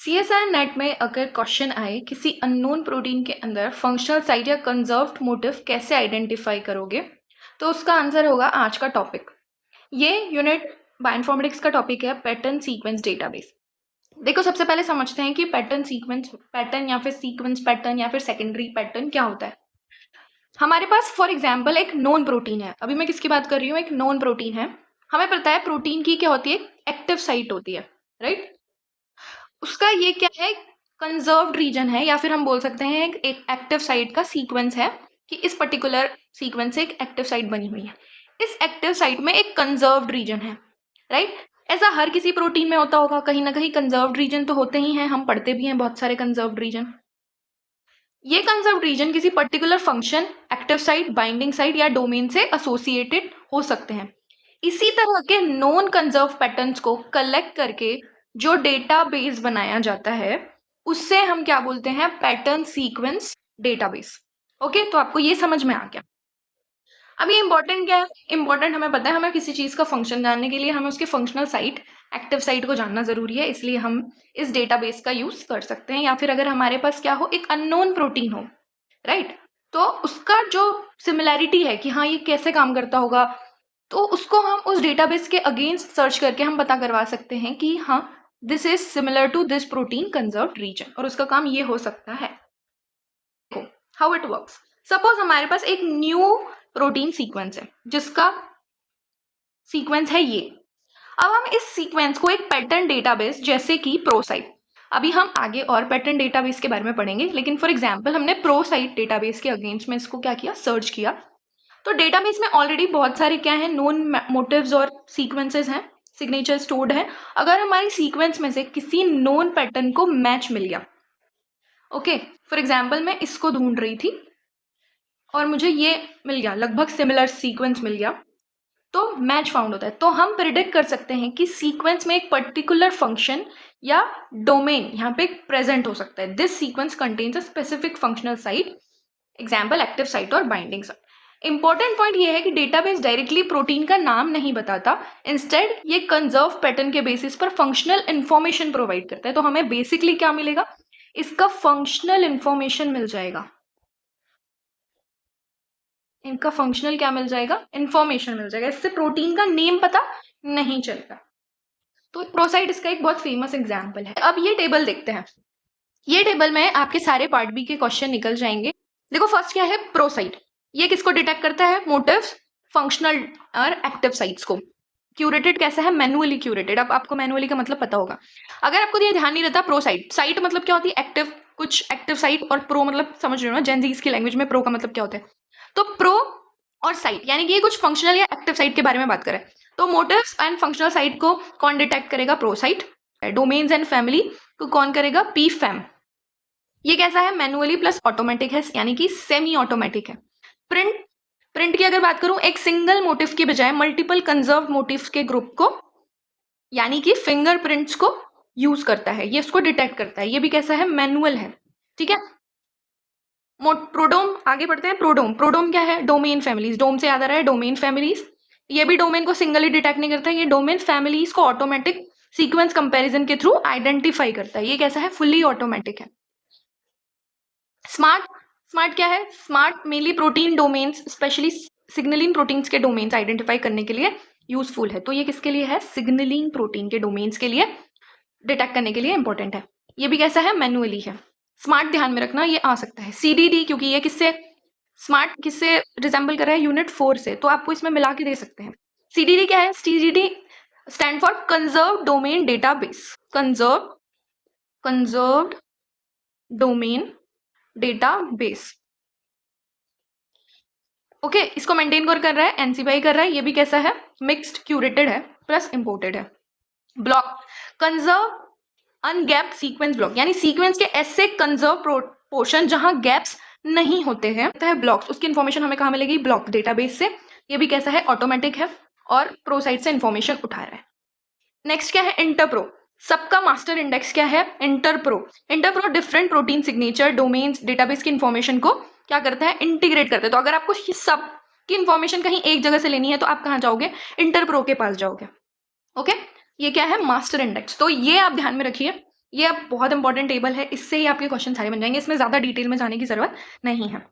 CSR net में अगर question आए किसी अननोन प्रोटीन के अंदर फंक्शनल साइट या कंजर्व्ड मोटिफ कैसे आइडेंटिफाई करोगे, तो उसका आंसर होगा आज का टॉपिक। ये यूनिट बायोइन्फॉर्मेटिक्स का टॉपिक है पैटर्न सीक्वेंस डेटाबेस। देखो, सबसे पहले समझते हैं कि पैटर्न या फिर सीक्वेंस पैटर्न या फिर सेकेंडरी पैटर्न क्या होता है। हमारे पास फॉर एग्जाम्पल एक नोन प्रोटीन है। अभी मैं किसकी बात कर रही हूँ? एक नोन प्रोटीन है। हमें पता है प्रोटीन की क्या होती है, एक्टिव साइट होती है, राइट। उसका ये क्या है, कंजर्व्ड रीजन है, या फिर हम बोल सकते हैं एक एक्टिव साइट का सीक्वेंस है कि इस पर्टिकुलर सीक्वेंस से एक एक्टिव साइट बनी हुई है। इस एक्टिव साइट में एक कंजर्व्ड रीजन है, राइट। ऐसा हर किसी प्रोटीन में होता होगा, कहीं ना कहीं कंजर्व्ड रीजन तो होते ही हैं, हम पढ़ते भी हैं बहुत सारे कंजर्व्ड रीजन। ये कंजर्व्ड रीजन किसी particular function, active site, binding site या डोमेन से एसोसिएटेड हो सकते हैं। इसी तरह के नॉन कंजर्व पैटर्न्स को कलेक्ट करके जो डेटाबेस बनाया जाता है उससे हम क्या बोलते हैं, पैटर्न सीक्वेंस डेटाबेस। ओके, तो आपको ये समझ में आ गया। अब ये इंपॉर्टेंट क्या है? इंपॉर्टेंट हमें पता है, हमें किसी चीज का फंक्शन जानने के लिए हमें उसके फंक्शनल साइट, एक्टिव साइट को जानना जरूरी है, इसलिए हम इस डेटाबेस का यूज कर सकते हैं। या फिर अगर हमारे पास क्या हो, एक अननोन प्रोटीन हो, राइट, तो उसका जो सिमिलैरिटी है कि हाँ ये कैसे काम करता होगा, तो उसको हम उस डेटाबेस के अगेंस्ट सर्च करके हम पता करवा सकते हैं कि हाँ this is similar to this protein conserved region, और उसका काम ये हो सकता है। देखो हाउ इट वर्क्स। सपोज हमारे पास एक न्यू प्रोटीन सीक्वेंस है जिसका सीक्वेंस है ये। अब हम इस सीक्वेंस को एक पैटर्न डेटाबेस जैसे कि प्रोसाइट, अभी हम आगे और पैटर्न डेटाबेस के बारे में पढ़ेंगे, लेकिन फॉर एग्जांपल हमने प्रोसाइट डेटाबेस के अगेंस्ट में इसको क्या किया, सर्च किया। तो डेटाबेस में ऑलरेडी बहुत सारे क्या है, नोन मोटिव्स और सीक्वेंसेस हैं, सिग्नेचर स्टोर्ड है। अगर हमारी सीक्वेंस में से किसी नोन पैटर्न को मैच मिल गया, ओके, फॉर एग्जांपल मैं इसको ढूंढ रही थी और मुझे ये मिल गया, लगभग सिमिलर सीक्वेंस मिल गया, तो मैच फाउंड होता है। तो हम प्रिडिक्ट कर सकते हैं कि सीक्वेंस में एक पर्टिकुलर फंक्शन या डोमेन यहाँ पे प्रेजेंट हो सकता है। This sequence contains a specific functional site, example active site और बाइंडिंग साइट। इंपॉर्टेंट पॉइंट ये है कि डेटाबेस डायरेक्टली प्रोटीन का नाम नहीं बताता, इंस्टेड ये कंजर्व पैटर्न के बेसिस पर फंक्शनल इंफॉर्मेशन प्रोवाइड करता है। तो हमें बेसिकली क्या मिलेगा, इसका फंक्शनल इंफॉर्मेशन मिल जाएगा। इनका फंक्शनल क्या मिल जाएगा, इंफॉर्मेशन मिल जाएगा। इससे प्रोटीन का नेम पता नहीं चलेगा। तो प्रोसाइट इसका एक बहुत फेमस एग्जाम्पल है। अब ये टेबल देखते हैं। ये टेबल में आपके सारे पार्ट बी के क्वेश्चन निकल जाएंगे। देखो फर्स्ट क्या है, प्रोसाइट। ये किसको डिटेक्ट करता है, मोटिव्स, फंक्शनल और एक्टिव साइट्स को। क्यूरेटेड कैसा है, मैनुअली क्यूरेटेड। अब आपको मैनुअली का मतलब पता होगा। अगर आपको ये ध्यान नहीं रहता, प्रोसाइट, साइट मतलब क्या होती है, एक्टिव, कुछ एक्टिव साइट, और प्रो मतलब समझ रहे हो ना, जेनजीज की लैंग्वेज में प्रो का मतलब क्या होता है। तो प्रो और साइट यानी कि ये कुछ फंक्शनल या एक्टिव साइट के बारे में बात करें। तो मोटिव्स एंड फंक्शनल साइट को कौन डिटेक्ट करेगा, प्रोसाइट। डोमेन्स एंड फैमिली को कौन करेगा, पी फैम। ये कैसा है, मैनुअली प्लस ऑटोमेटिक है, यानी कि सेमी ऑटोमेटिक है। प्रिंट की अगर बात करूं, एक सिंगल मोटिव की बजाय मल्टीपल कंजर्व मोटिव्स के ग्रुप को, यानी कि फिंगरप्रिंट्स को यूज करता है, ये उसको डिटेक्ट करता है। ये भी कैसा है, मैनुअल है, ठीक है। प्रोडोम, आगे बढ़ते हैं। प्रोडोम क्या है, डोमेन फैमिलीज। डोम से याद आ रहा है डोमेन फैमिलीज। ये भी डोमेन को सिंगली डिटेक्ट नहीं करता है, ये डोमेन फैमिलीज को ऑटोमेटिक सीक्वेंस कंपैरिजन के थ्रू आइडेंटिफाई करता है। ये कैसा है, फुल्ली ऑटोमेटिक है। स्मार्ट क्या है, smart mainly protein domains, specially signalling proteins के डोमेन्स आइडेंटिफाई करने के लिए यूजफुल है। तो ये किसके लिए है, सिग्नलिंग प्रोटीन के डोमेन्स के लिए डिटेक्ट करने के लिए इंपॉर्टेंट है। ये भी कैसा है, मैनुअली है। स्मार्ट ध्यान में रखना, ये आ सकता है। सीडीडी, क्योंकि ये किससे, स्मार्ट किससे रिजेंबल कर रहा है, यूनिट 4 से, तो आपको इसमें मिला के दे सकते हैं। सीडीडी क्या है, CDD stand for conserve domain database. Conserved domain database, okay. इसको मेंटेन कर रहा है एनसीबीआई कर रहा है। ये भी कैसा है, मिक्स्ड क्यूरेटेड है प्लस इंपोर्टेड है। ब्लॉक, कंजर्व अनगैप्ड सीक्वेंस ब्लॉक, यानी सीक्वेंस के ऐसे कंजर्व पोर्शन जहां गैप्स नहीं होते हैं, तो है ब्लॉक्स। उसकी इन्फॉर्मेशन हमें कहां मिलेगी, ब्लॉक डेटाबेस से। ये भी कैसा है, ऑटोमेटिक है और प्रोसाइट से इन्फॉर्मेशन उठा रहा है। नेक्स्ट क्या है, इंटरप्रो। सबका मास्टर इंडेक्स क्या है, InterPro different protein signature domains database की इन्फॉर्मेशन को क्या करता है, इंटीग्रेट करता है। तो अगर आपको सब की इन्फॉर्मेशन कहीं एक जगह से लेनी है तो आप कहाँ जाओगे, इंटरप्रो के पास जाओगे, ओके। ये क्या है, मास्टर इंडेक्स। तो ये आप ध्यान में रखिए, ये अब बहुत इंपॉर्टेंट टेबल है, इससे ही आपके क्वेश्चन सारे बन जाएँगे, इसमें ज़्यादा डिटेल में जाने की ज़रूरत नहीं है।